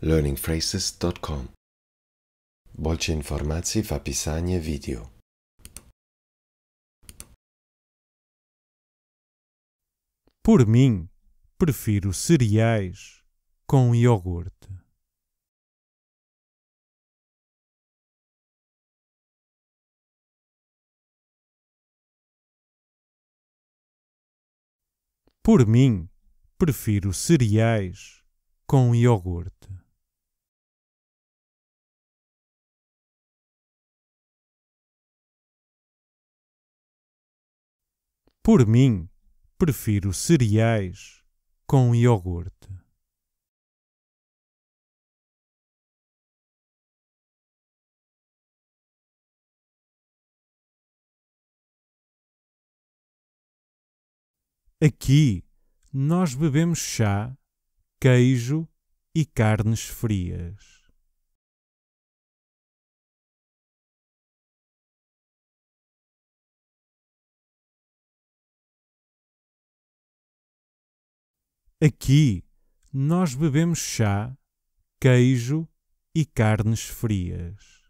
learningphrases.com. Больше информации в описании видео. Por mim, prefiro cereais com iogurte. Por mim, prefiro cereais com iogurte. Por mim, prefiro cereais com iogurte. Aqui, nós bebemos chá, queijo e carnes frias. Aqui, nós bebemos chá, queijo e carnes frias.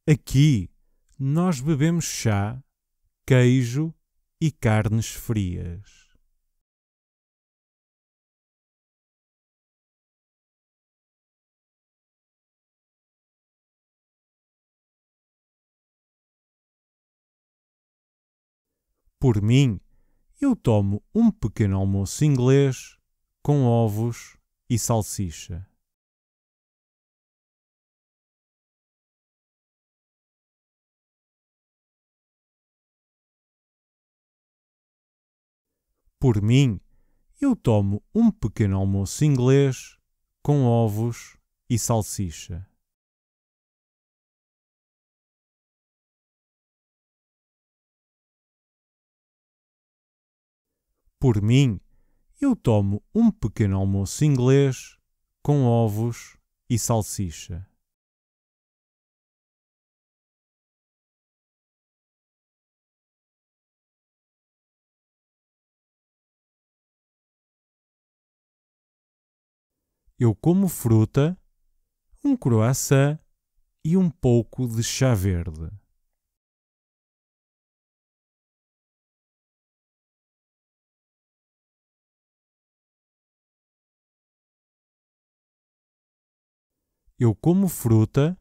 Aqui, nós bebemos chá, queijo e carnes frias. Por mim, eu tomo um pequeno almoço inglês com ovos e salsicha. Por mim, eu tomo um pequeno almoço inglês com ovos e salsicha. Por mim, eu tomo um pequeno almoço inglês com ovos e salsicha. Eu como fruta, um croissant e um pouco de chá verde. Eu como fruta,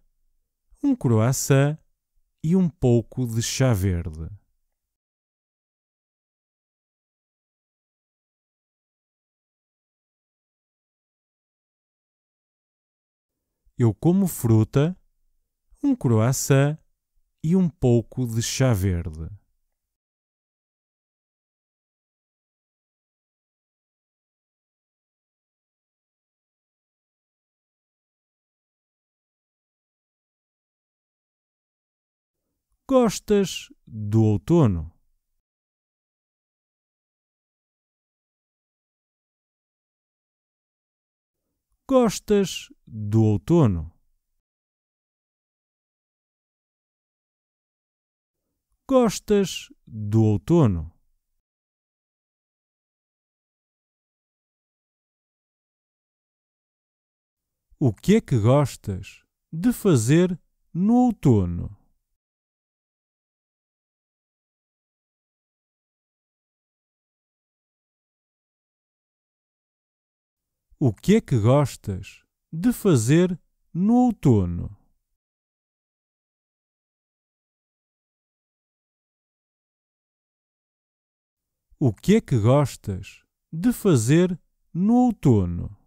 um croissant e um pouco de chá verde. Eu como fruta, um croissant e um pouco de chá verde. Gostas do outono? Gostas do outono? Gostas do outono? O que é que gostas de fazer no outono? O que é que gostas de fazer no outono? O que é que gostas de fazer no outono?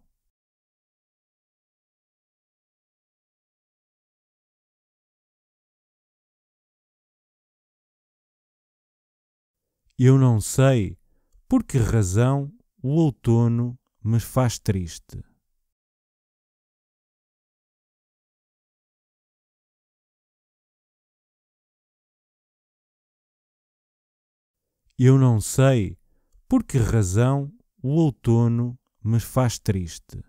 Eu não sei por que razão o outono me faz triste. Eu não sei por que razão o outono me faz triste.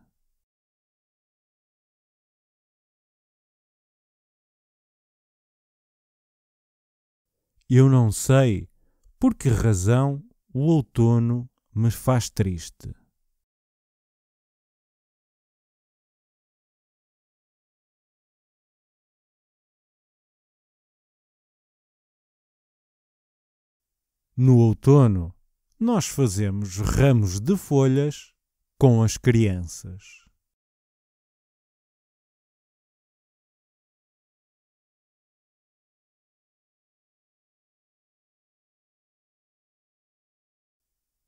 Eu não sei por que razão o outono me faz triste. No outono, nós fazemos ramos de folhas com as crianças.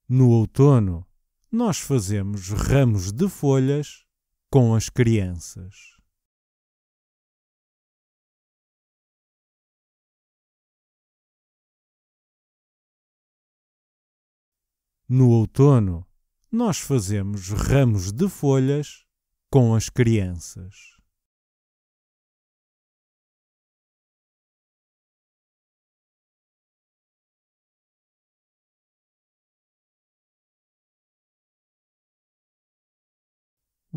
No outono, nós fazemos ramos de folhas com as crianças. No outono, nós fazemos ramos de folhas com as crianças.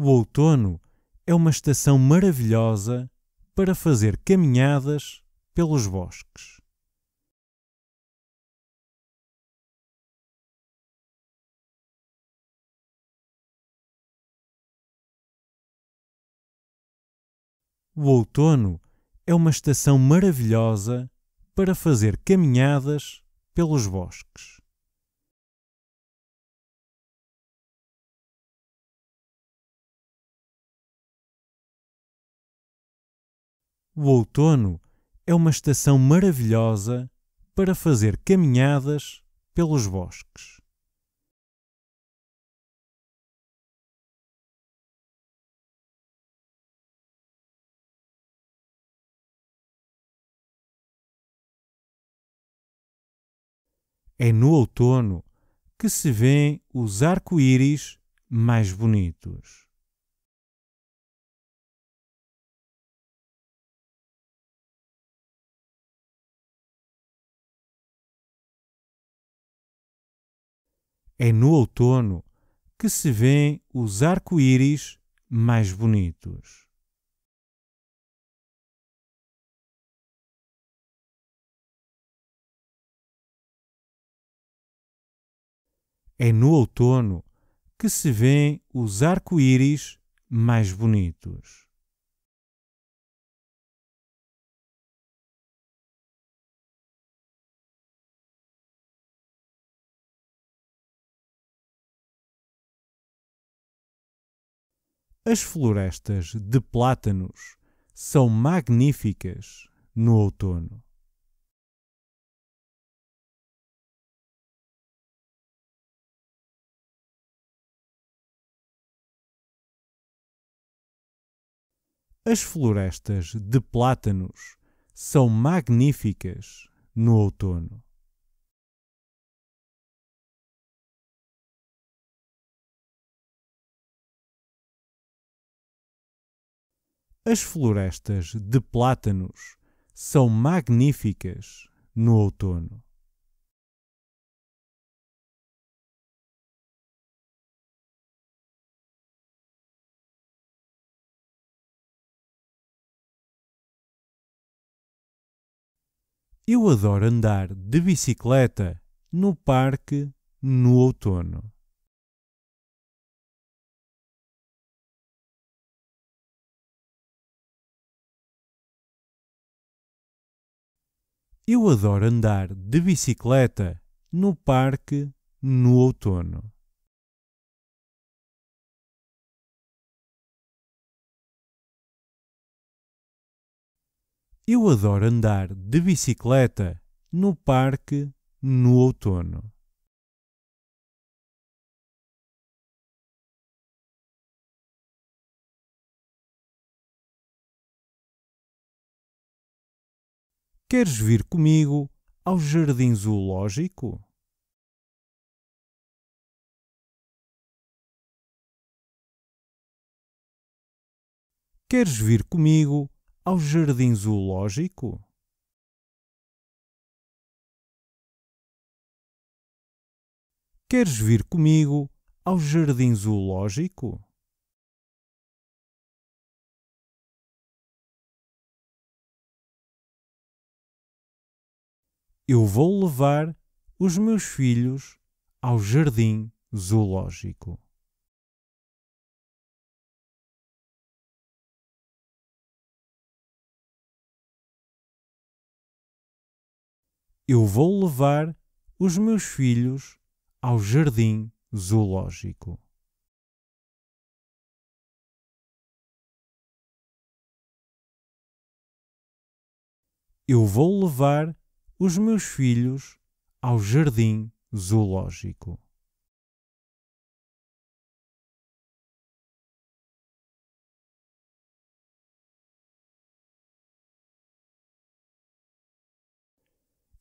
O outono é uma estação maravilhosa para fazer caminhadas pelos bosques. O outono é uma estação maravilhosa para fazer caminhadas pelos bosques. O outono é uma estação maravilhosa para fazer caminhadas pelos bosques. É no outono que se vêem os arco-íris mais bonitos. É no outono que se vêem os arco-íris mais bonitos. É no outono que se vêem os arco-íris mais bonitos. As florestas de plátanos são magníficas no outono. As florestas de plátanos são magníficas no outono. As florestas de plátanos são magníficas no outono. Eu adoro andar de bicicleta no parque no outono. Eu adoro andar de bicicleta no parque no outono. Eu adoro andar de bicicleta no parque no outono. Queres vir comigo ao jardim zoológico? Queres vir comigo ao jardim zoológico? Queres vir comigo ao jardim zoológico? Eu vou levar os meus filhos ao jardim zoológico. Eu vou levar os meus filhos ao jardim zoológico. Eu vou levar os meus filhos ao jardim zoológico.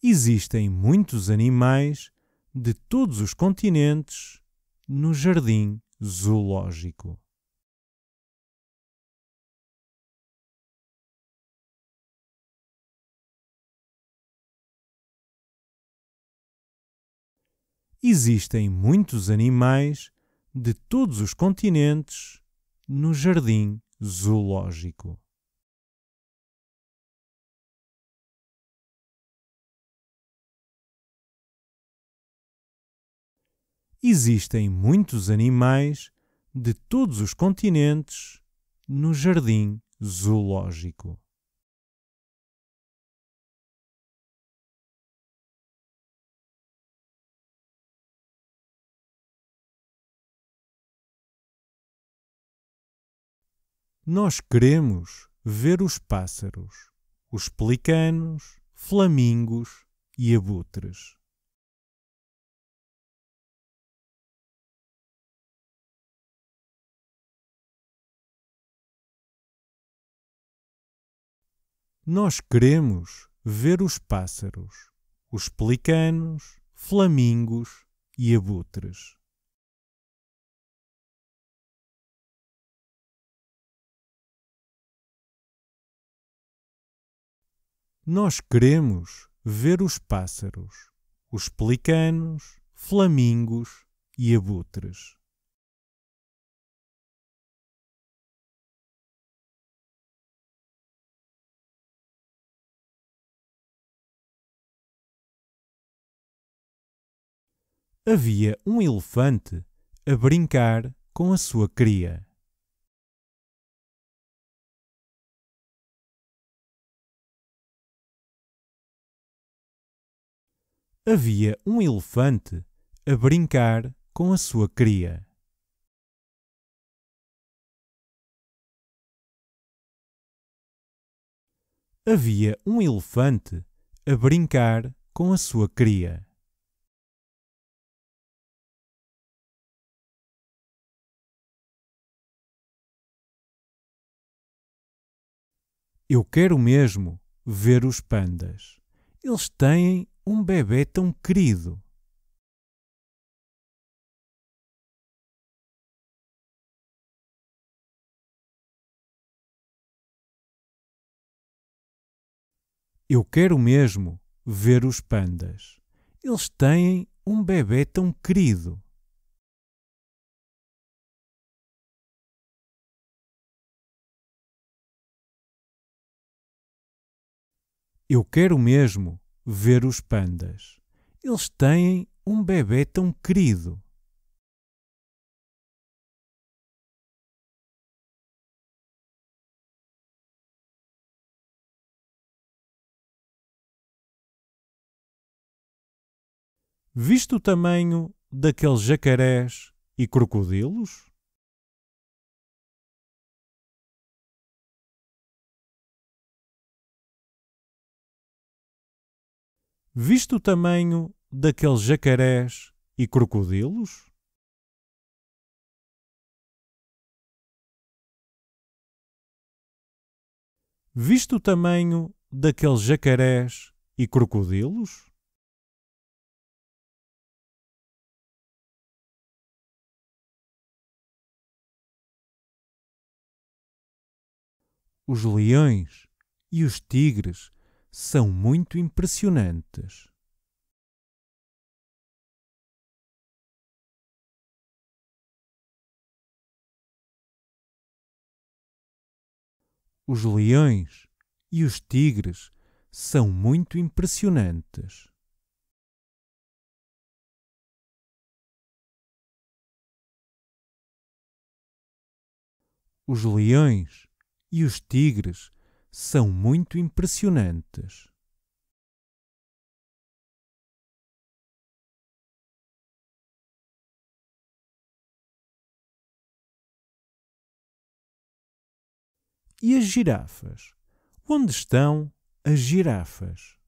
Existem muitos animais de todos os continentes no jardim zoológico. Existem muitos animais de todos os continentes no jardim zoológico. Existem muitos animais de todos os continentes no jardim zoológico. Nós queremos ver os pássaros, os pelicanos, flamingos e abutres. Nós queremos ver os pássaros, os pelicanos, flamingos e abutres. Nós queremos ver os pássaros, os pelicanos, flamingos e abutres. Havia um elefante a brincar com a sua cria. Havia um elefante a brincar com a sua cria. Havia um elefante a brincar com a sua cria. Eu quero mesmo ver os pandas. Eles têm um bebê tão querido. Eu quero mesmo ver os pandas. Eles têm um bebê tão querido. Eu quero mesmo ver os pandas. Eles têm um bebê tão querido. Viste o tamanho daqueles jacarés e crocodilos? Viste o tamanho daqueles jacarés e crocodilos? Viste o tamanho daqueles jacarés e crocodilos? Os leões e os tigres são muito impressionantes. Os leões e os tigres são muito impressionantes. Os leões e os tigres são muito impressionantes. E as girafas? Onde estão as girafas?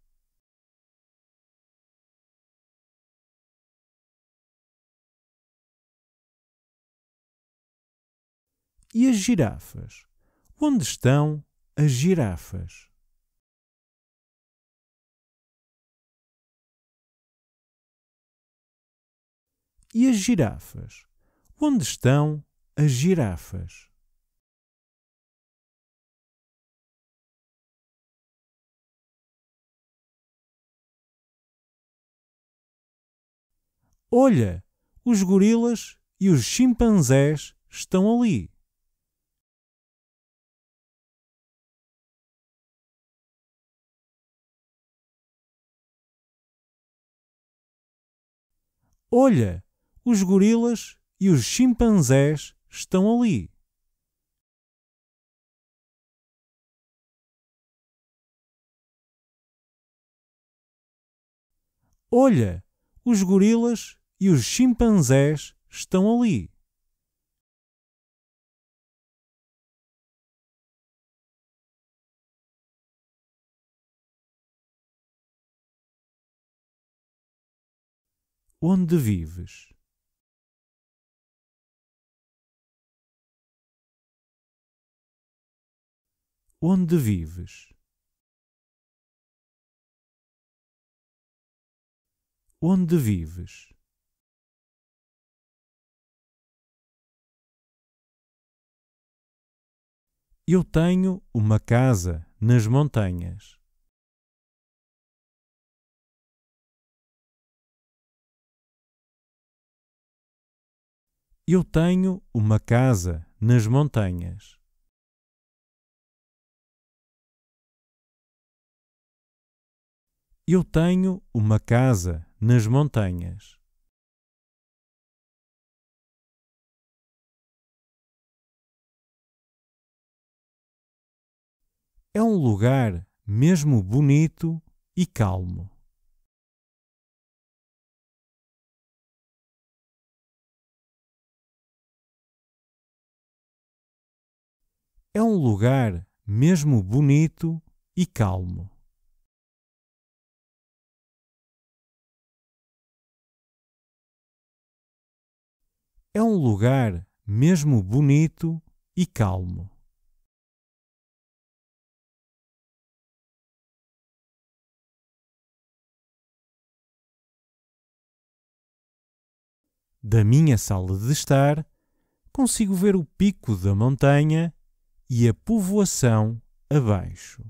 E as girafas? Onde estão as girafas? E as girafas? Onde estão as girafas? Olha, os gorilas e os chimpanzés estão ali. Olha, os gorilas e os chimpanzés estão ali. Olha, os gorilas e os chimpanzés estão ali. Onde vives? Onde vives? Onde vives? Eu tenho uma casa nas montanhas. Eu tenho uma casa nas montanhas. Eu tenho uma casa nas montanhas. É um lugar mesmo bonito e calmo. É um lugar mesmo bonito e calmo. É um lugar mesmo bonito e calmo. Da minha sala de estar, consigo ver o pico da montanha e a povoação abaixo.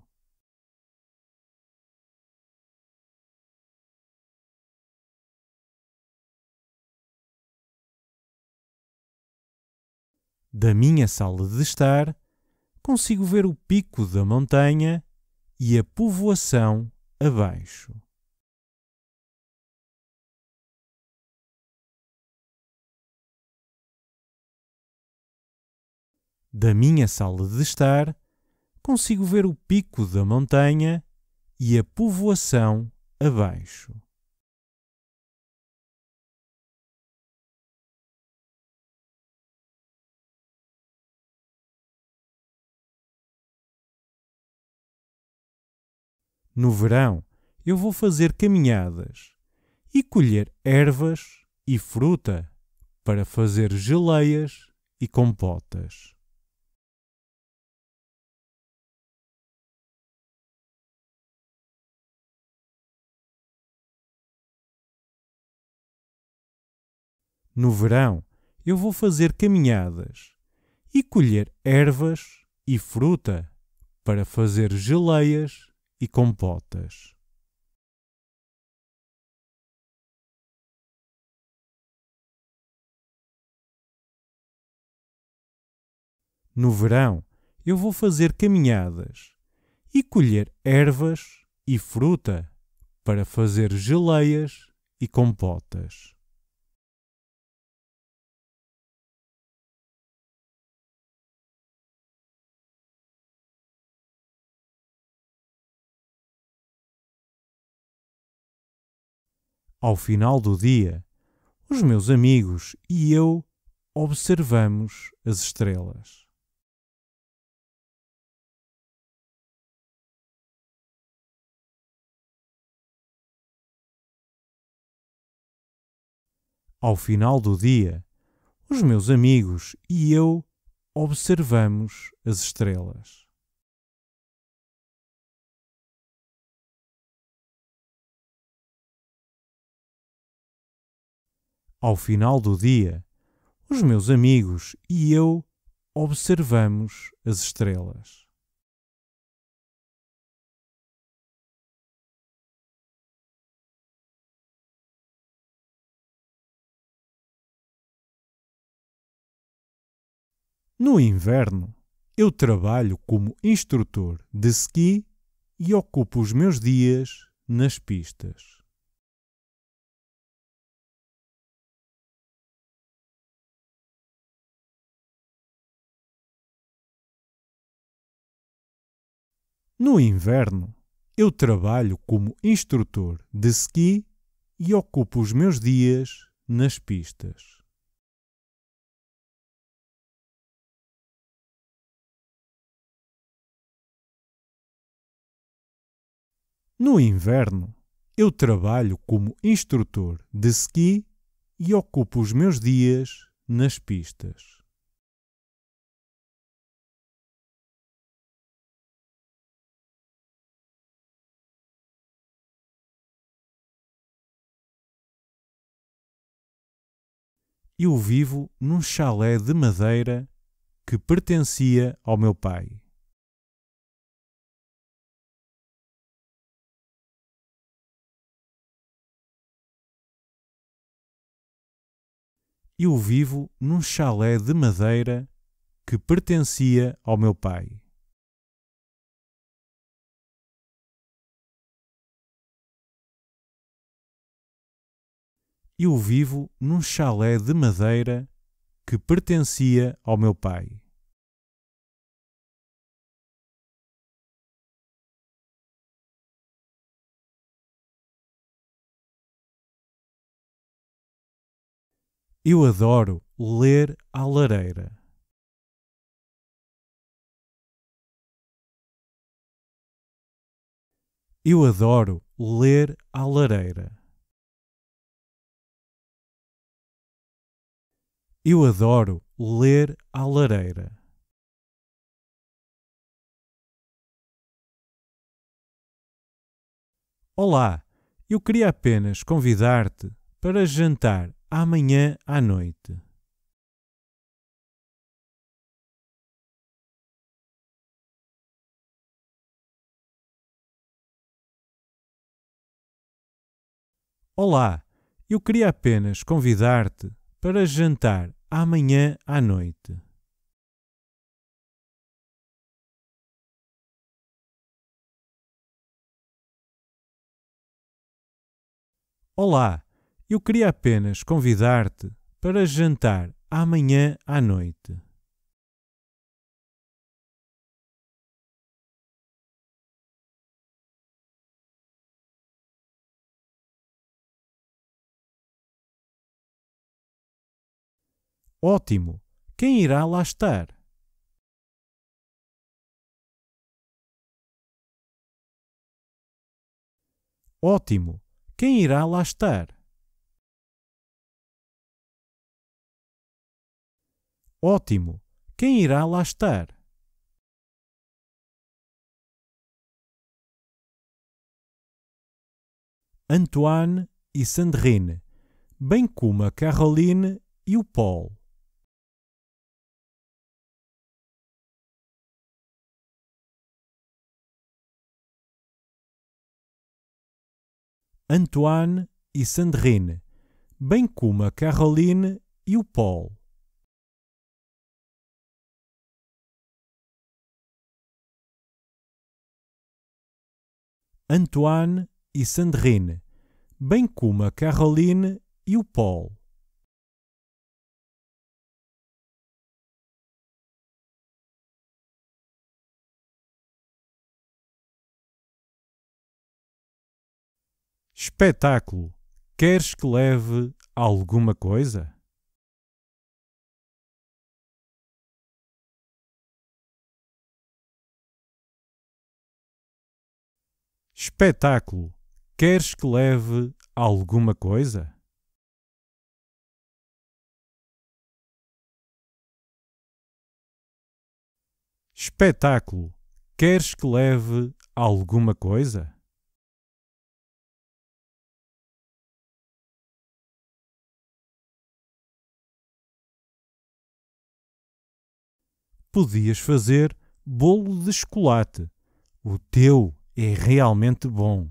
Da minha sala de estar, consigo ver o pico da montanha e a povoação abaixo. Da minha sala de estar, consigo ver o pico da montanha e a povoação abaixo. No verão, eu vou fazer caminhadas e colher ervas e fruta para fazer geleias e compotas. No verão, eu vou fazer caminhadas e colher ervas e fruta para fazer geleias e compotas. No verão, eu vou fazer caminhadas e colher ervas e fruta para fazer geleias e compotas. Ao final do dia, os meus amigos e eu observamos as estrelas. Ao final do dia, os meus amigos e eu observamos as estrelas. Ao final do dia, os meus amigos e eu observamos as estrelas. No inverno, eu trabalho como instrutor de ski e ocupo os meus dias nas pistas. No inverno, eu trabalho como instrutor de ski e ocupo os meus dias nas pistas. No inverno, eu trabalho como instrutor de ski e ocupo os meus dias nas pistas. Eu vivo num chalé de madeira que pertencia ao meu pai. Eu vivo num chalé de madeira que pertencia ao meu pai. Eu vivo num chalé de madeira que pertencia ao meu pai. Eu adoro ler à lareira. Eu adoro ler à lareira. Eu adoro ler à lareira. Olá, eu queria apenas convidar-te para jantar amanhã à noite. Olá, eu queria apenas convidar-te para jantar amanhã à noite. Olá, eu queria apenas convidar-te para jantar amanhã à noite. Ótimo! Quem irá lá estar? Ótimo! Quem irá lá estar? Ótimo! Quem irá lá estar? Antoine e Sandrine, bem como a Caroline e o Paul. Antoine e Sandrine, bem como a Caroline e o Paul. Antoine e Sandrine, bem como a Caroline e o Paul. Espetáculo! queres que leve alguma coisa? Espetáculo, queres que leve alguma coisa? Espetáculo, queres que leve alguma coisa? Podias fazer bolo de chocolate. O teu é realmente bom.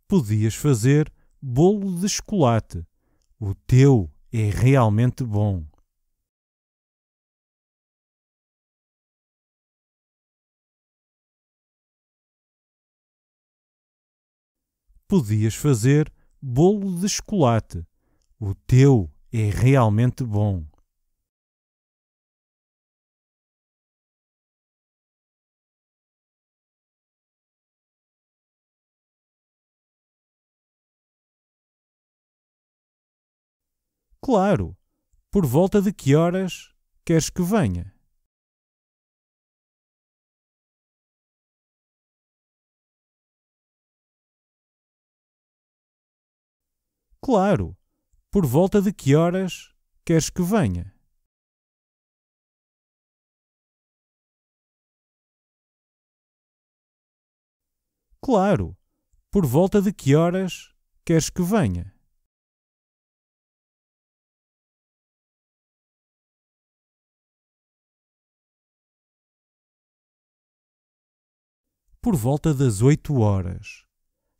Podias fazer bolo de chocolate. O teu é realmente bom. Podias fazer bolo de chocolate. O teu é realmente bom. Claro. Por volta de que horas queres que venha? Claro. Por volta de que horas queres que venha? Claro. Por volta de que horas queres que venha? Por volta das 8 horas.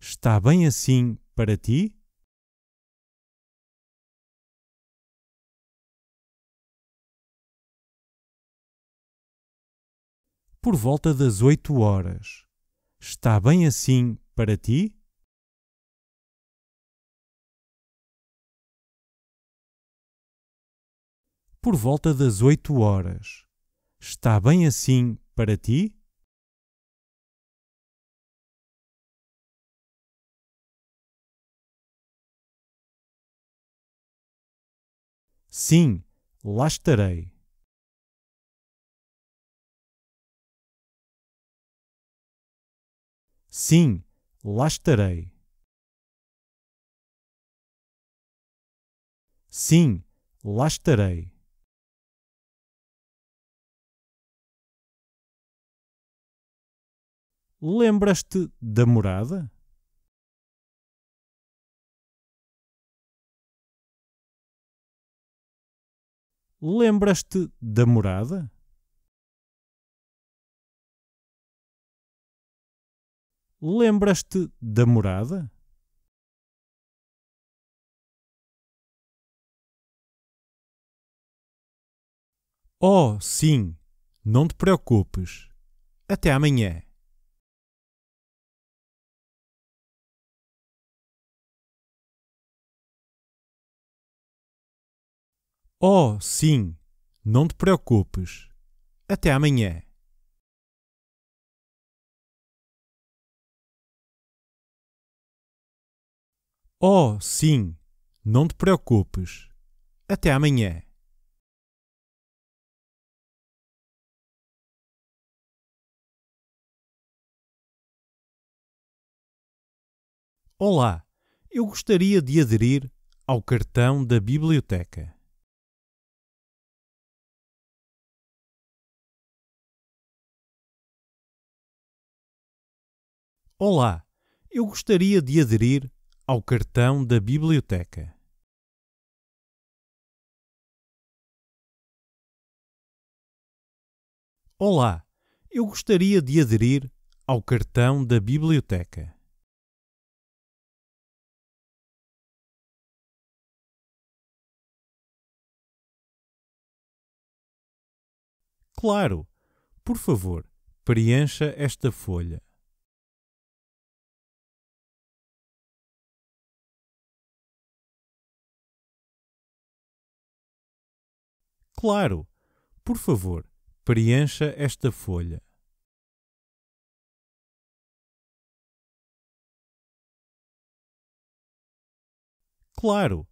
Está bem assim para ti? Por volta das 8 horas. Está bem assim para ti? Por volta das 8 horas. Está bem assim para ti? Sim, lá estarei. Sim, lá estarei. Sim, lá estarei. Lembras-te da morada? Lembras-te da morada? Lembras-te da morada? Oh, sim. Não te preocupes. Até amanhã. Oh, sim. Não te preocupes. Até amanhã. Oh, sim. Não te preocupes. Até amanhã. Olá. Eu gostaria de aderir ao cartão da biblioteca. Olá. Eu gostaria de aderir ao cartão da biblioteca. Olá. Eu gostaria de aderir ao cartão da biblioteca. Claro. Por favor, preencha esta folha. Claro! Por favor, preencha esta folha. Claro!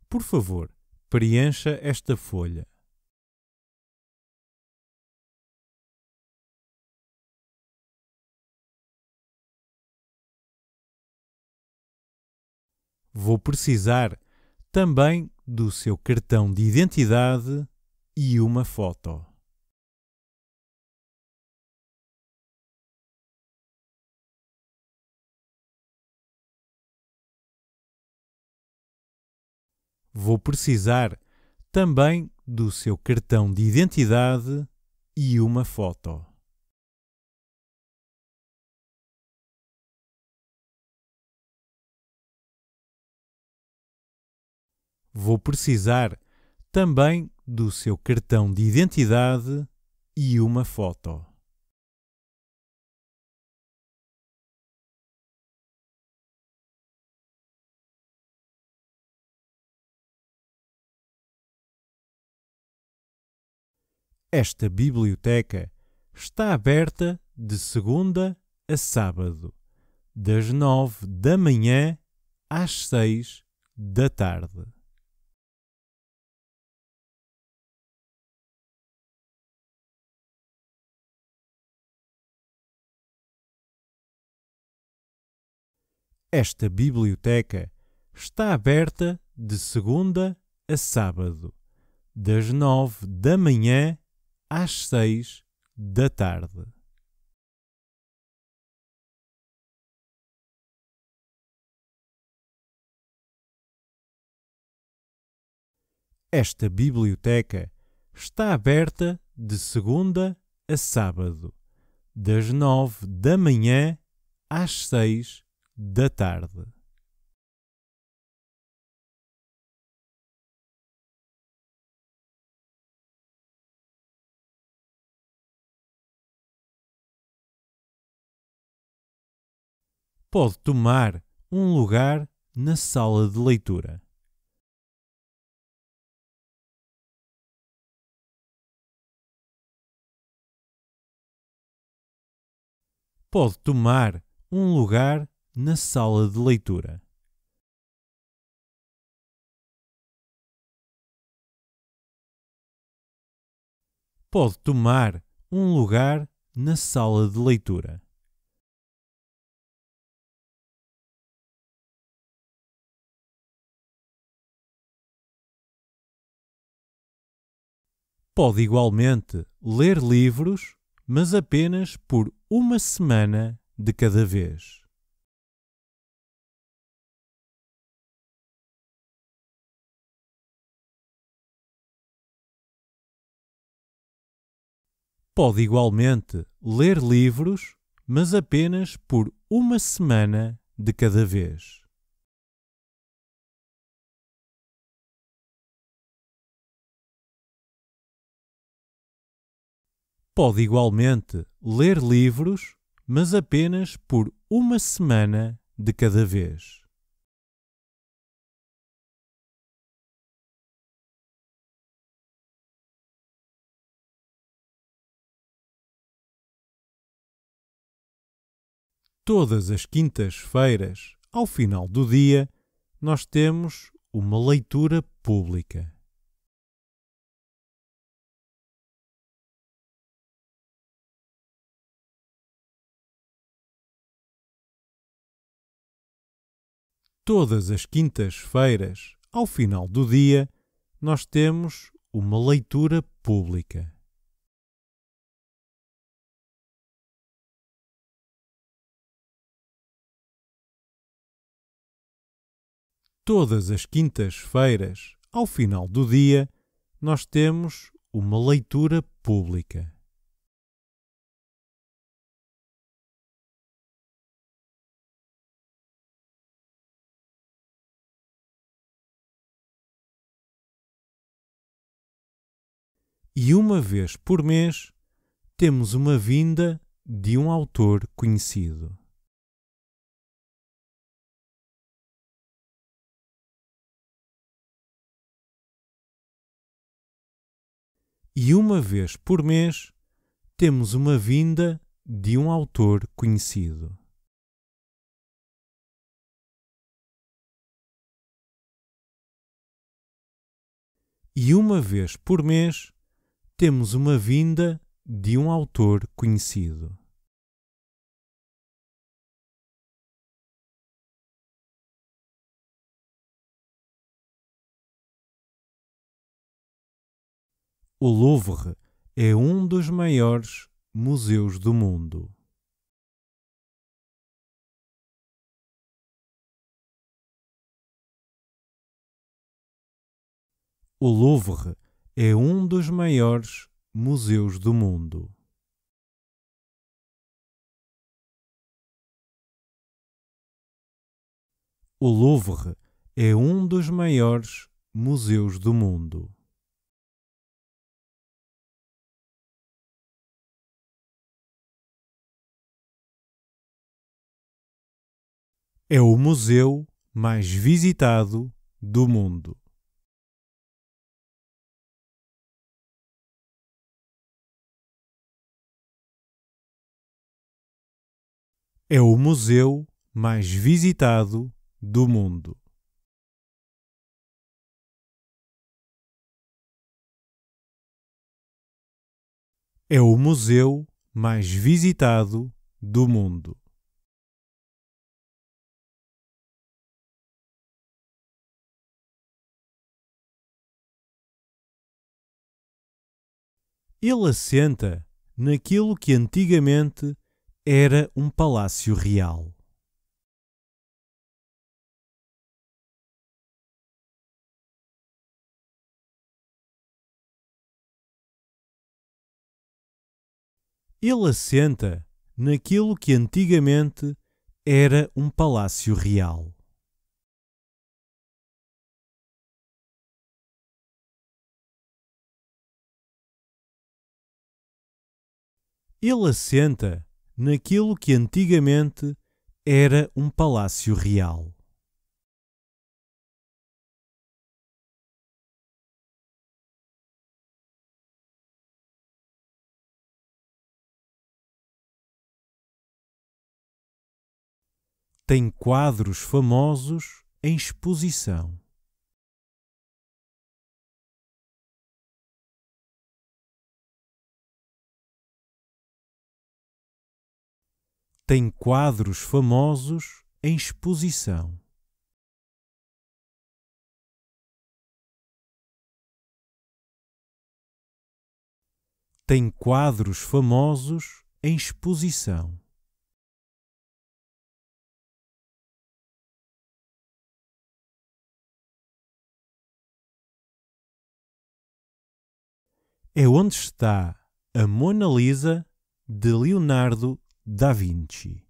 Por favor, preencha esta folha. Vou precisar também do seu cartão de identidade e uma foto. Vou precisar também do seu cartão de identidade e uma foto. Vou precisar também do seu cartão de identidade e uma foto. Esta biblioteca está aberta de segunda a sábado, das 9 da manhã às 6 da tarde. Esta biblioteca está aberta de segunda a sábado, das 9 da manhã às 6 da tarde. Esta biblioteca está aberta de segunda a sábado, das 9 da manhã às 6 da tarde. Pode tomar um lugar na sala de leitura. Pode tomar um lugar na sala de leitura. Pode tomar um lugar na sala de leitura. Pode igualmente ler livros, mas apenas por uma semana de cada vez. Pode igualmente ler livros, mas apenas por uma semana de cada vez. Pode igualmente ler livros, mas apenas por uma semana de cada vez. Todas as quintas-feiras, ao final do dia, nós temos uma leitura pública. Todas as quintas-feiras, ao final do dia, nós temos uma leitura pública. Todas as quintas-feiras, ao final do dia, nós temos uma leitura pública. E uma vez por mês, temos uma vinda de um autor conhecido. E uma vez por mês temos uma vinda de um autor conhecido. E uma vez por mês temos uma vinda de um autor conhecido. O Louvre é um dos maiores museus do mundo. O Louvre é um dos maiores museus do mundo. O Louvre é um dos maiores museus do mundo. É o museu mais visitado do mundo. É o museu mais visitado do mundo. É o museu mais visitado do mundo. Ele assenta naquilo que antigamente era um palácio real. Ele assenta naquilo que antigamente era um palácio real. Ele assenta naquilo que antigamente era um palácio real. Tem quadros famosos em exposição. Tem quadros famosos em exposição. Tem quadros famosos em exposição. É onde está a Mona Lisa de Leonardo da Vinci.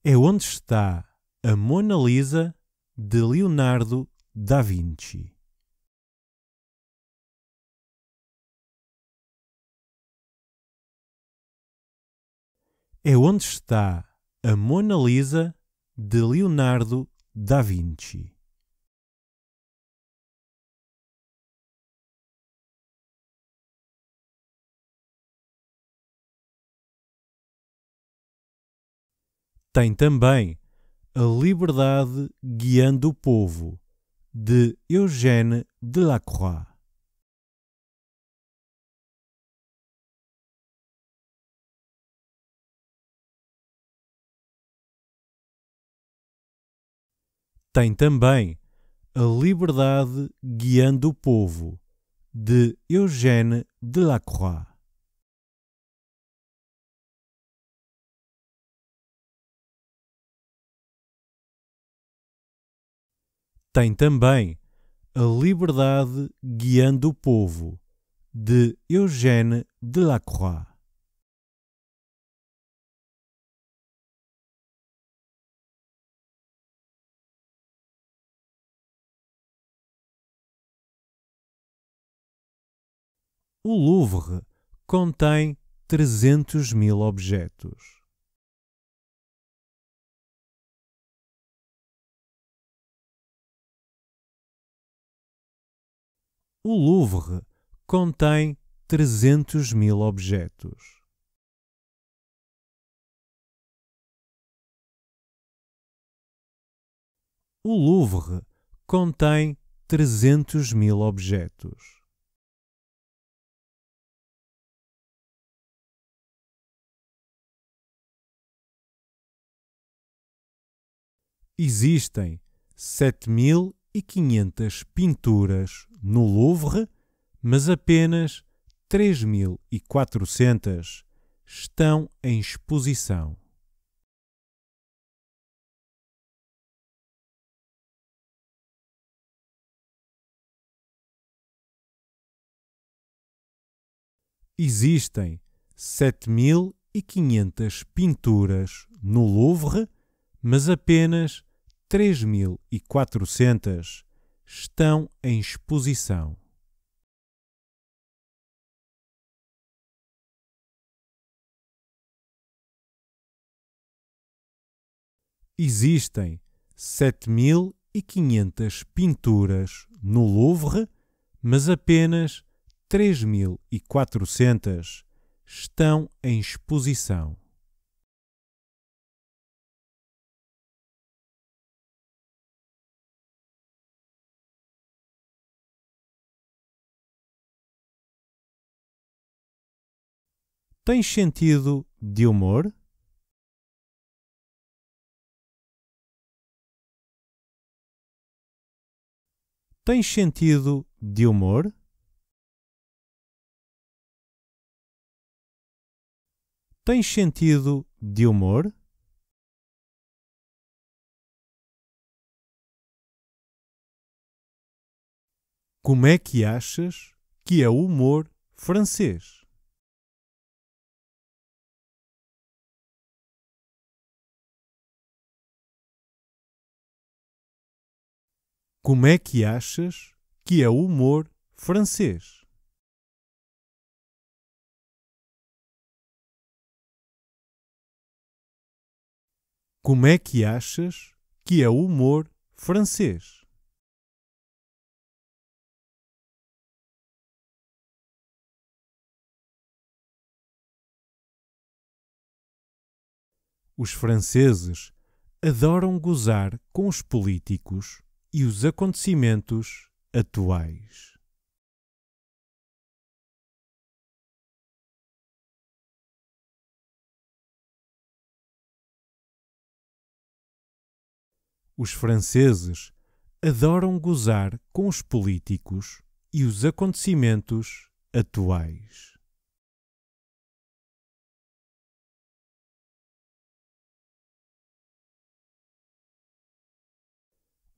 É onde está a Mona Lisa de Leonardo da Vinci. É onde está a Mona Lisa de Leonardo da Vinci. Tem também A Liberdade Guiando o Povo, de Eugène Delacroix. Tem também A Liberdade Guiando o Povo, de Eugène Delacroix. Tem também A Liberdade Guiando o Povo, de Eugène Delacroix. O Louvre contém 300.000 objetos. O Louvre contém 300.000 objetos. O Louvre contém 300.000 objetos. Existem 7.500 pinturas no Louvre, mas apenas 3.400 estão em exposição. Existem 7.500 pinturas no Louvre, mas apenas 3.400 estão em exposição. Existem 7.500 pinturas no Louvre, mas apenas 3.400 estão em exposição. Tens sentido de humor? Tens sentido de humor? Tens sentido de humor? Como é que achas que é o humor francês? Como é que achas que é o humor francês? Como é que achas que é o humor francês? Os franceses adoram gozar com os políticos e os acontecimentos atuais. Os franceses adoram gozar com os políticos e os acontecimentos atuais.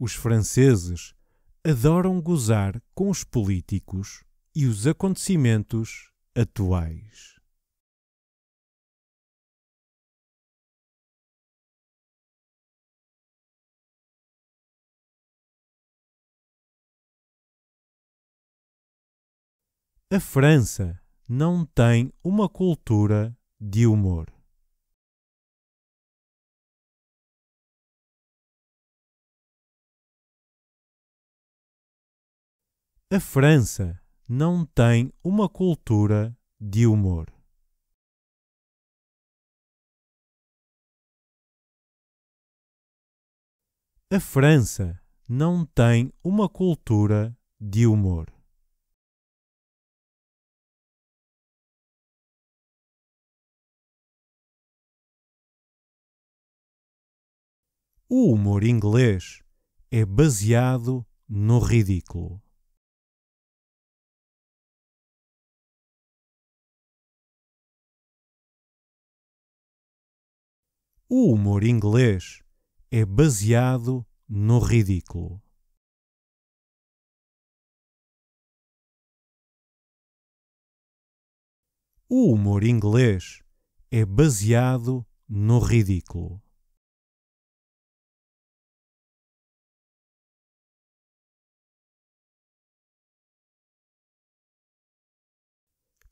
Os franceses adoram gozar com os políticos e os acontecimentos atuais. A França não tem uma cultura de humor. A França não tem uma cultura de humor. A França não tem uma cultura de humor. O humor inglês é baseado no ridículo. O humor inglês é baseado no ridículo. O humor inglês é baseado no ridículo.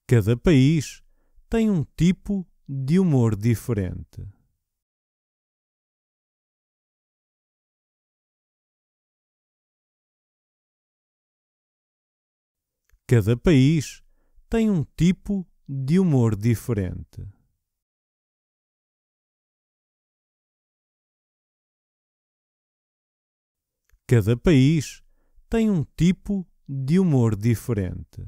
Cada país tem um tipo de humor diferente. Cada país tem um tipo de humor diferente. Cada país tem um tipo de humor diferente.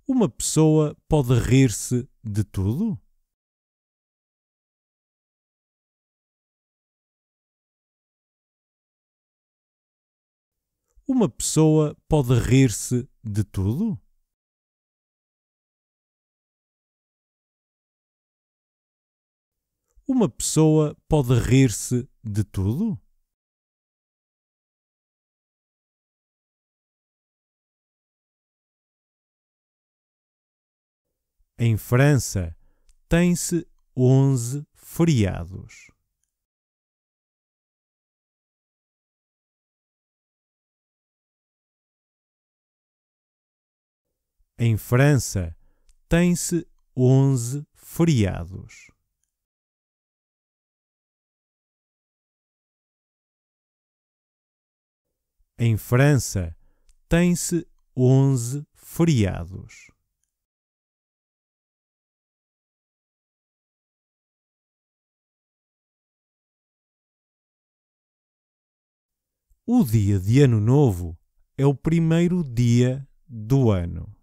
Uma pessoa pode rir-se de tudo? Uma pessoa pode rir-se de tudo? Uma pessoa pode rir-se de tudo? Em França, tem-se 11 feriados. Em França, tem-se 11 feriados. Em França, tem-se 11 feriados. O dia de Ano Novo é o primeiro dia do ano.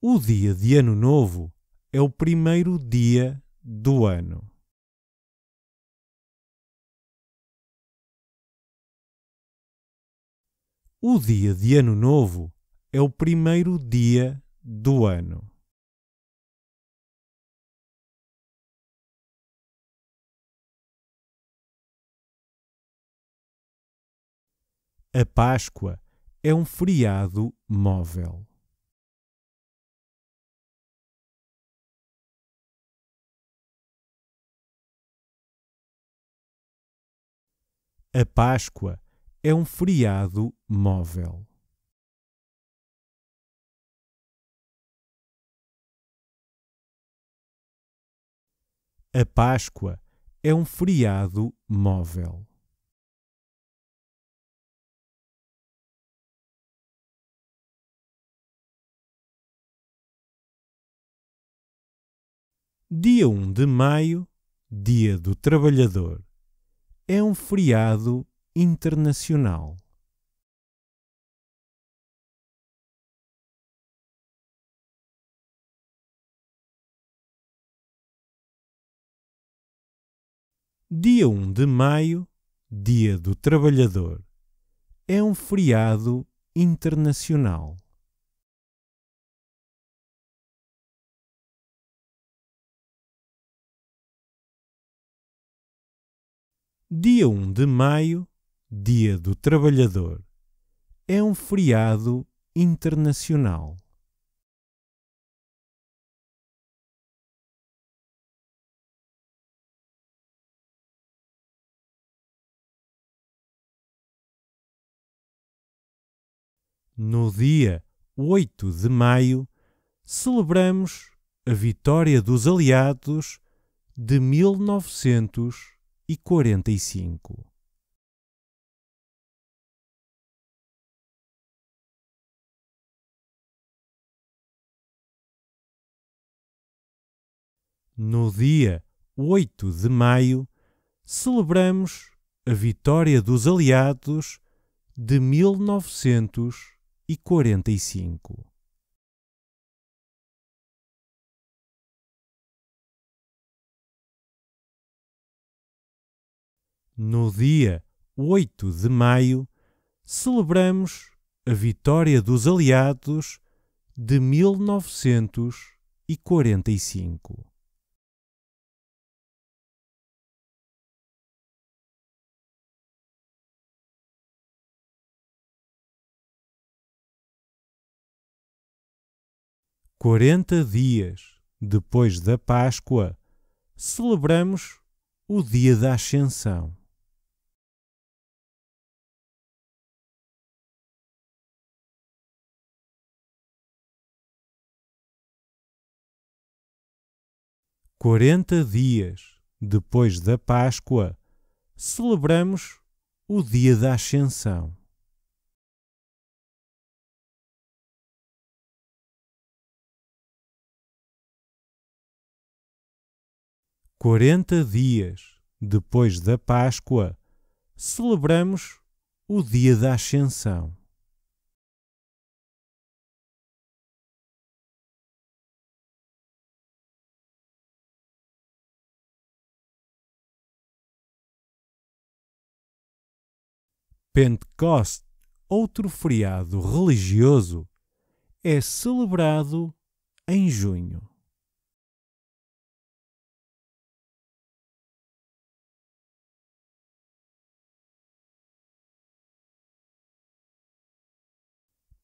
O dia de Ano Novo é o primeiro dia do ano. O dia de Ano Novo é o primeiro dia do ano. A Páscoa é um feriado móvel. A Páscoa é um feriado móvel. A Páscoa é um feriado móvel. Dia 1 de maio, Dia do Trabalhador, é um feriado internacional. Dia 1 de maio, Dia do Trabalhador, é um feriado internacional. Dia 1 de maio, Dia do Trabalhador, é um feriado internacional. No dia 8 de maio, celebramos a vitória dos aliados de 1945. No dia 8 de maio, celebramos a vitória dos aliados de 1945. No dia 8 de maio, celebramos a vitória dos aliados de 1945. Quarenta dias depois da Páscoa, celebramos o Dia da Ascensão. 40 dias depois da Páscoa, celebramos o dia da Ascensão. Quarenta dias depois da Páscoa, celebramos o dia da Ascensão. Pentecoste, outro feriado religioso, é celebrado em junho.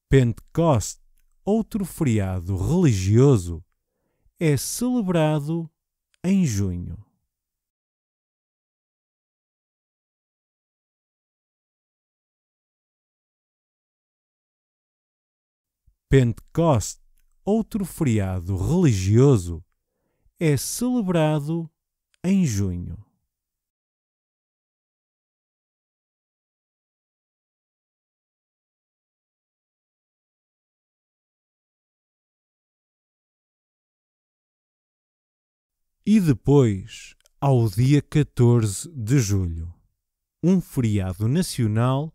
Pentecoste, outro feriado religioso, é celebrado em junho. Pentecoste, outro feriado religioso, é celebrado em junho. E depois, ao dia 14 de julho, um feriado nacional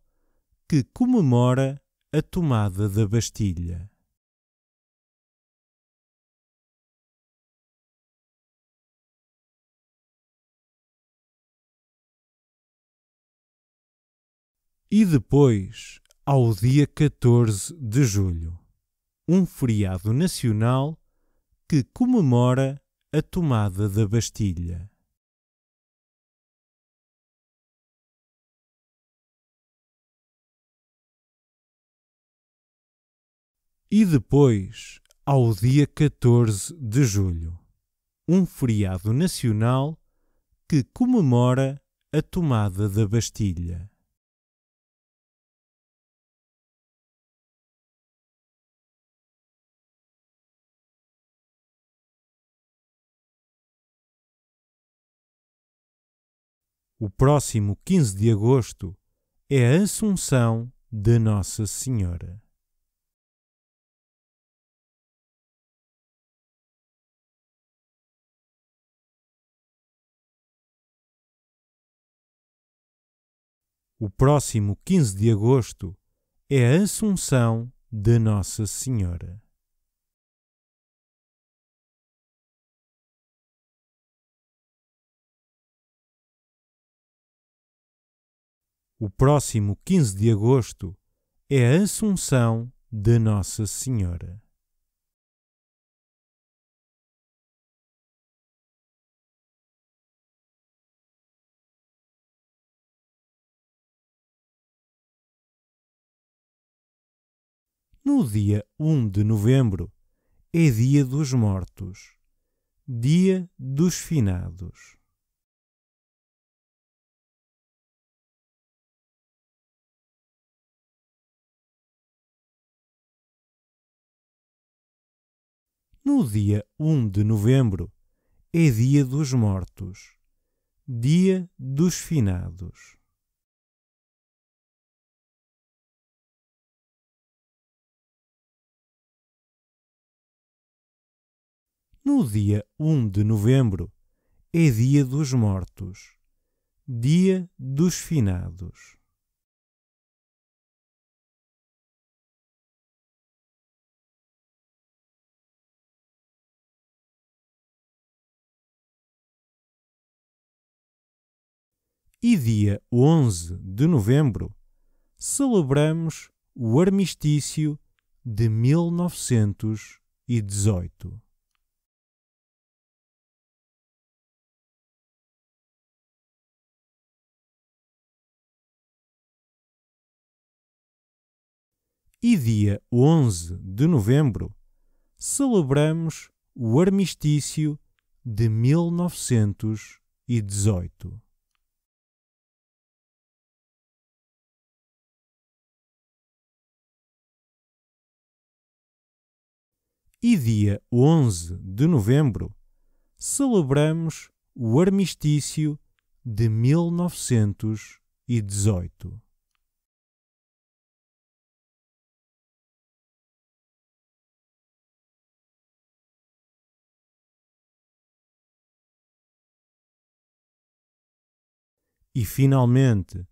que comemora a tomada da Bastilha. E depois, ao dia 14 de julho, um feriado nacional que comemora a tomada da Bastilha. E depois, ao dia 14 de julho, um feriado nacional que comemora a tomada da Bastilha. O próximo 15 de agosto é a Assunção de Nossa Senhora. O próximo 15 de agosto é a Assunção de Nossa Senhora. O próximo 15 de agosto é a Assunção de Nossa Senhora. No dia 1 de novembro é Dia dos Mortos, Dia dos Finados. No dia 1 de novembro é Dia dos Mortos, Dia dos Finados. No dia 1 de novembro é Dia dos Mortos, Dia dos Finados. E dia 11 de novembro celebramos o armistício de 1918. E dia 11 de novembro celebramos o armistício de 1918. E dia 11 de novembro celebramos o armistício de 1918. E, finalmente,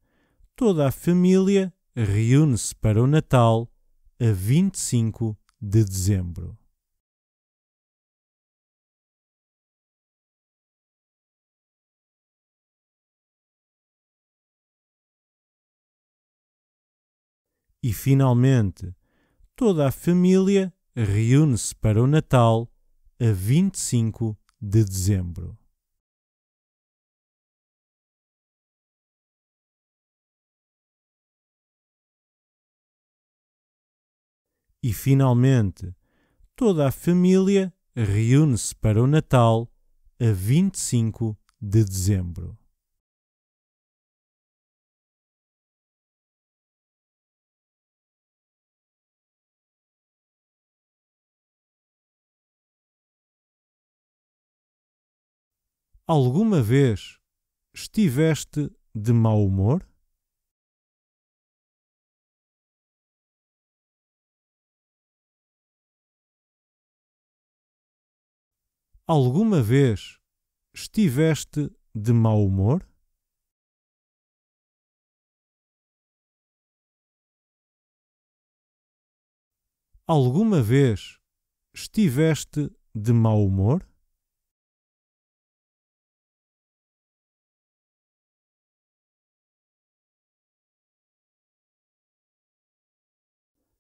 toda a família reúne-se para o Natal a 25 de dezembro. E, finalmente, toda a família reúne-se para o Natal a 25 de dezembro. E, finalmente, toda a família reúne-se para o Natal a 25 de dezembro. Alguma vez estiveste de mau humor? Alguma vez estiveste de mau humor? Alguma vez estiveste de mau humor?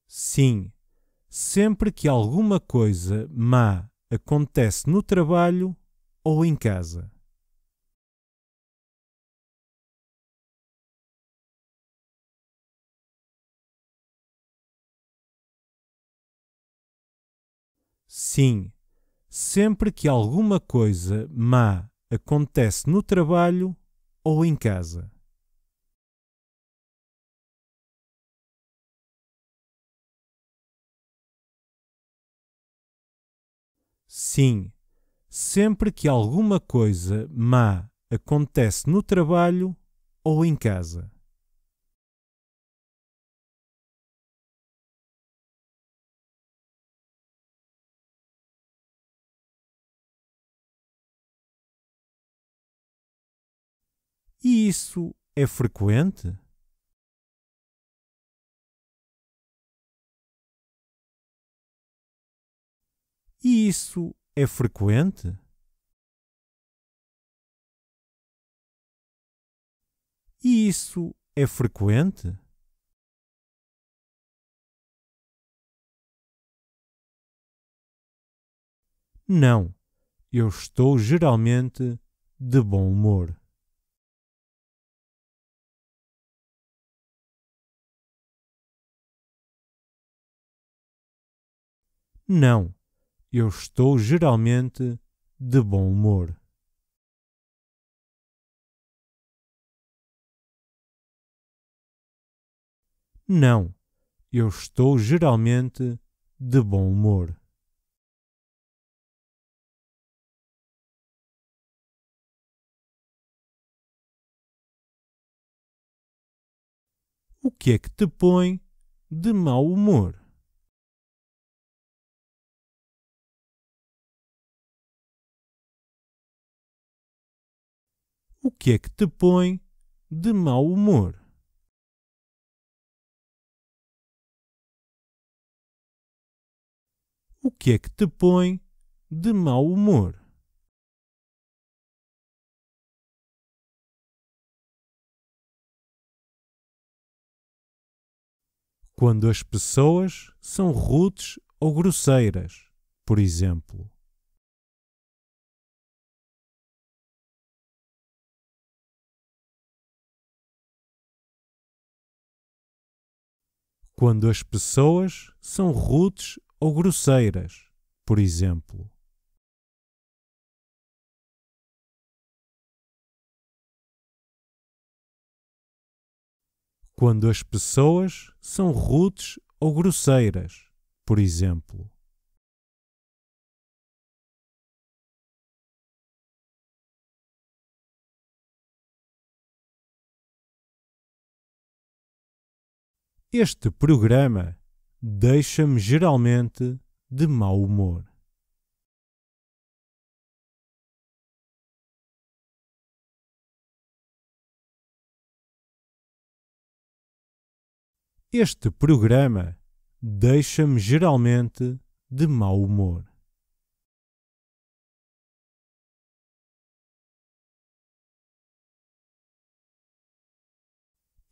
Sim, sempre que alguma coisa má acontece no trabalho ou em casa. Sim, sempre que alguma coisa má acontece no trabalho ou em casa. Sim, sempre que alguma coisa má acontece no trabalho ou em casa. E isso é frequente? E isso é frequente? E isso é frequente? Não, eu estou geralmente de bom humor. Não, eu estou geralmente de bom humor. Não, eu estou geralmente de bom humor. O que é que te põe de mau humor? O que é que te põe de mau humor? O que é que te põe de mau humor? Quando as pessoas são rudes ou grosseiras, por exemplo. Quando as pessoas são rudes ou grosseiras, por exemplo. Quando as pessoas são rudes ou grosseiras, por exemplo. Este programa deixa-me geralmente de mau humor. Este programa deixa-me geralmente de mau humor.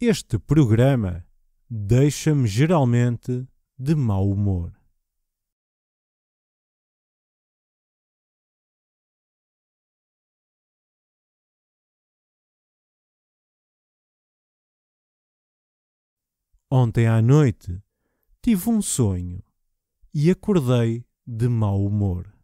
Este programa deixa-me geralmente de mau humor. Ontem à noite tive um sonho e acordei de mau humor.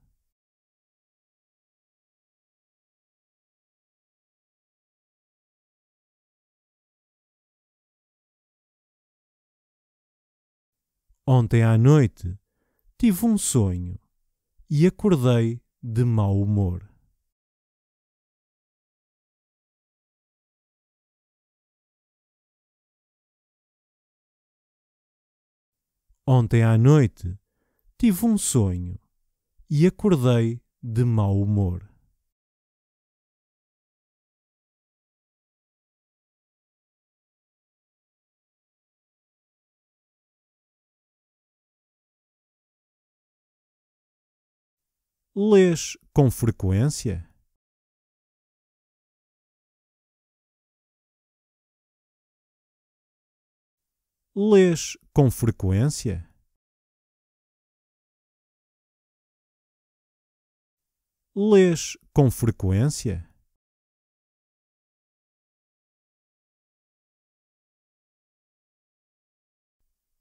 Ontem à noite tive um sonho e acordei de mau humor. Ontem à noite tive um sonho e acordei de mau humor. Lês com frequência? Lês com frequência? Lês com frequência?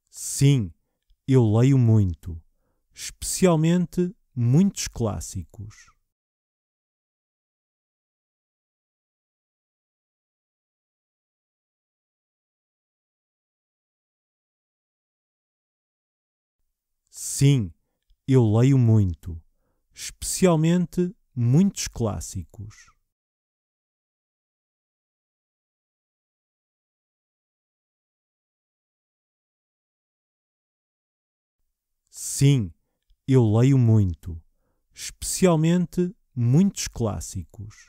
Sim, eu leio muito, especialmente muitos clássicos. Sim, eu leio muito, especialmente muitos clássicos. Sim, eu leio muito, especialmente muitos clássicos.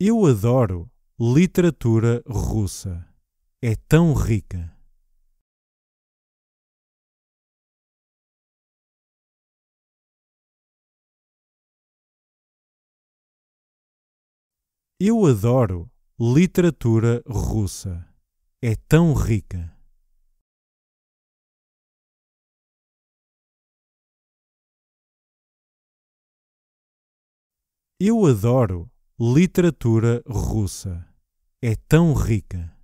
Eu adoro literatura russa. É tão rica. Eu adoro literatura russa. É tão rica. Eu adoro literatura russa. É tão rica.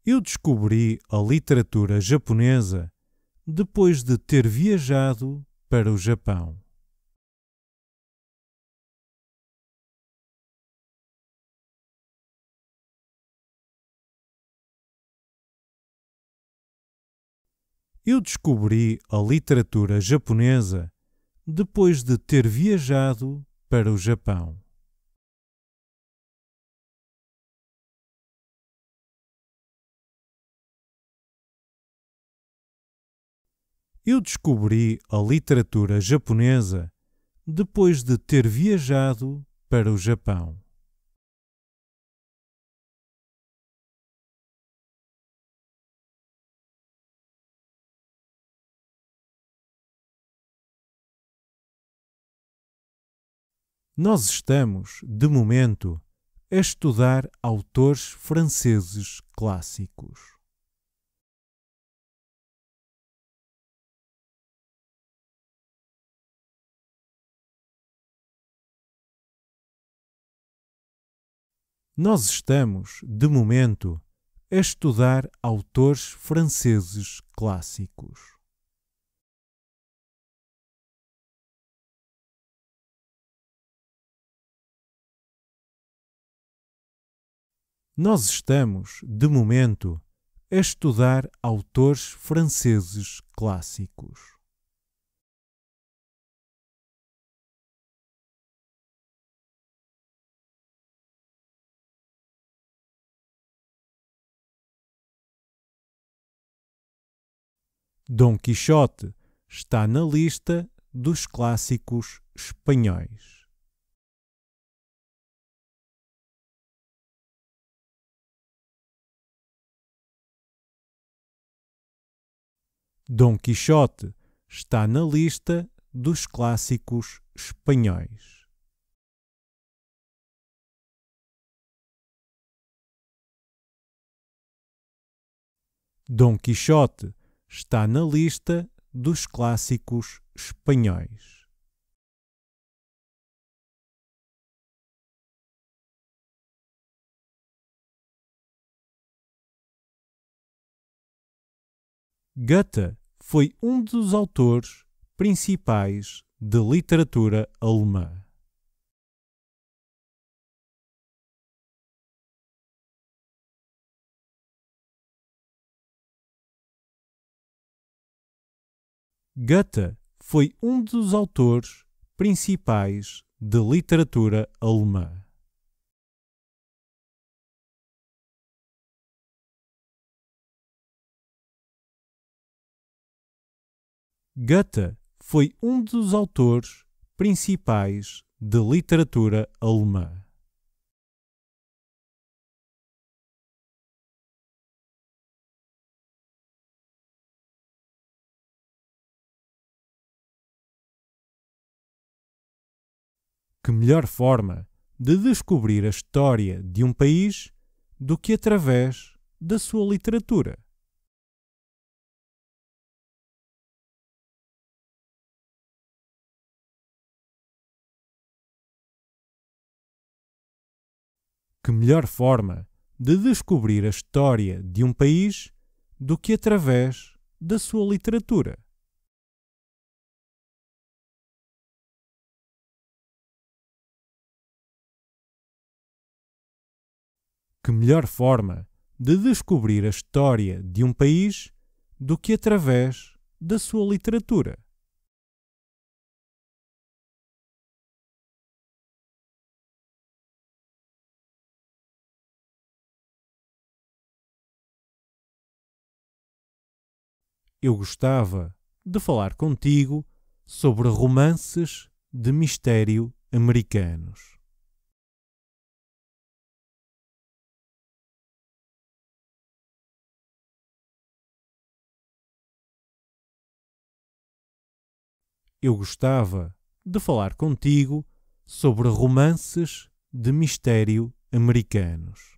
Eu descobri a literatura japonesa depois de ter viajado para o Japão. Eu descobri a literatura japonesa depois de ter viajado para o Japão. Eu descobri a literatura japonesa depois de ter viajado para o Japão. Nós estamos, de momento, a estudar autores franceses clássicos. Nós estamos, de momento, a estudar autores franceses clássicos. Nós estamos, de momento, a estudar autores franceses clássicos. Dom Quixote está na lista dos clássicos espanhóis. Dom Quixote está na lista dos clássicos espanhóis. Dom Quixote está na lista dos clássicos espanhóis. Goethe foi um dos autores principais de literatura alemã. Goethe foi um dos autores principais de literatura alemã. Goethe foi um dos autores principais de literatura alemã. Que melhor forma de descobrir a história de um país do que através da sua literatura? Que melhor forma de descobrir a história de um país do que através da sua literatura? Que melhor forma de descobrir a história de um país do que através da sua literatura? Eu gostava de falar contigo sobre romances de mistério americanos. Eu gostava de falar contigo sobre romances de mistério americanos.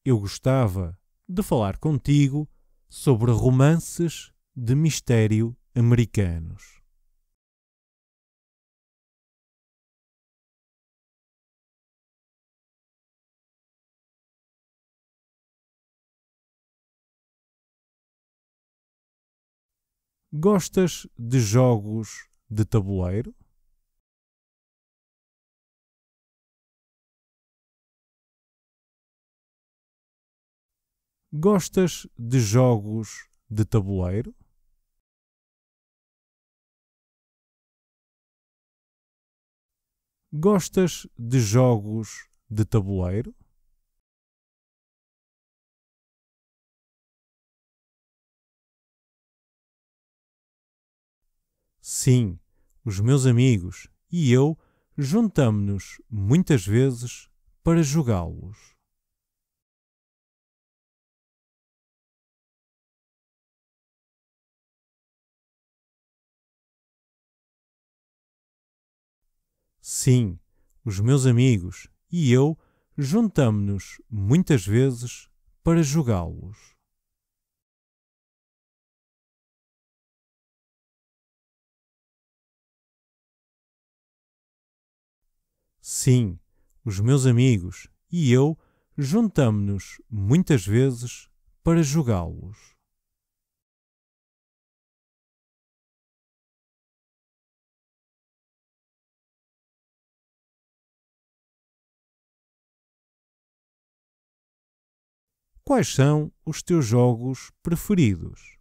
Eu gostava de falar contigo sobre romances de mistério americanos. Gostas de jogos de tabuleiro? Gostas de jogos de tabuleiro? Gostas de jogos de tabuleiro? Sim, os meus amigos e eu juntamo-nos muitas vezes para jogá-los. Sim, os meus amigos e eu juntamo-nos muitas vezes para jogá-los. Sim, os meus amigos e eu juntamo-nos muitas vezes para jogá-los. Quais são os teus jogos preferidos?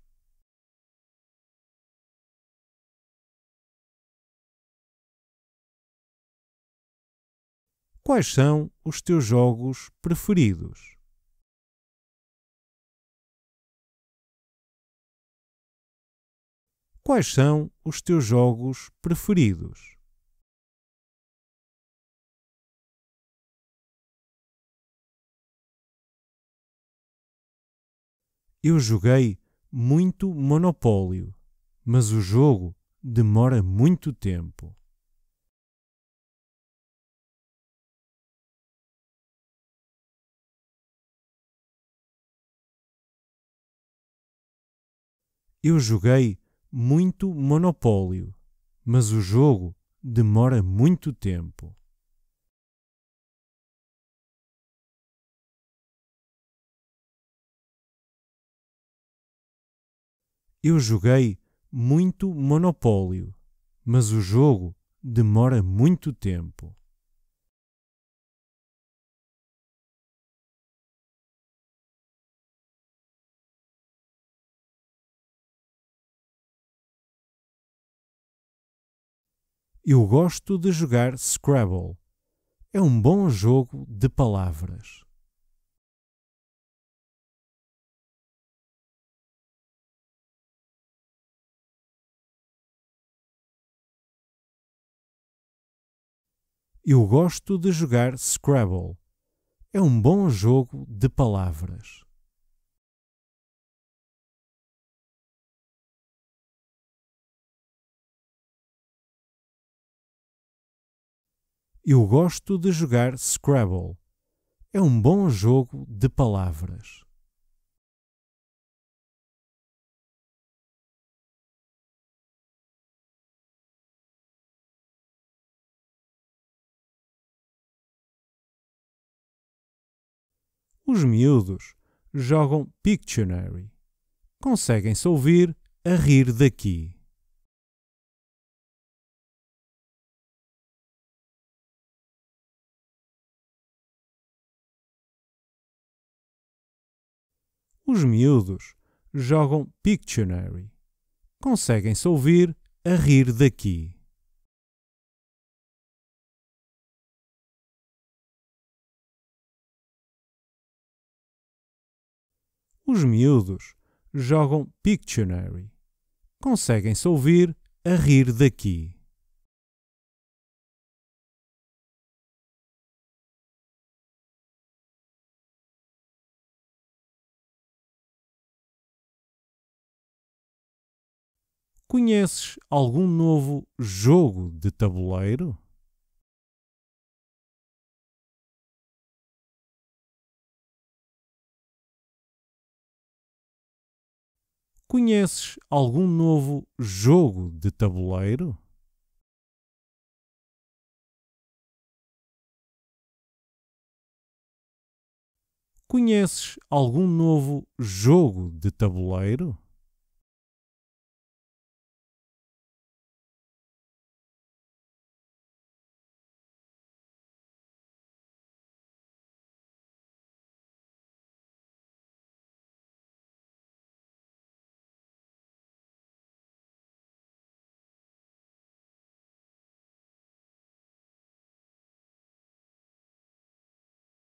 Quais são os teus jogos preferidos? Quais são os teus jogos preferidos? Eu joguei muito Monopólio, mas o jogo demora muito tempo. Eu joguei muito Monopólio, mas o jogo demora muito tempo. Eu joguei muito Monopólio, mas o jogo demora muito tempo. Eu gosto de jogar Scrabble. É um bom jogo de palavras. Eu gosto de jogar Scrabble. É um bom jogo de palavras. Eu gosto de jogar Scrabble. É um bom jogo de palavras. Os miúdos jogam Pictionary. Conseguem-se ouvir a rir daqui. Os miúdos jogam Pictionary. Conseguem-se ouvir a rir daqui. Os miúdos jogam Pictionary. Conseguem-se ouvir a rir daqui. Conheces algum novo jogo de tabuleiro? Conheces algum novo jogo de tabuleiro? Conheces algum novo jogo de tabuleiro?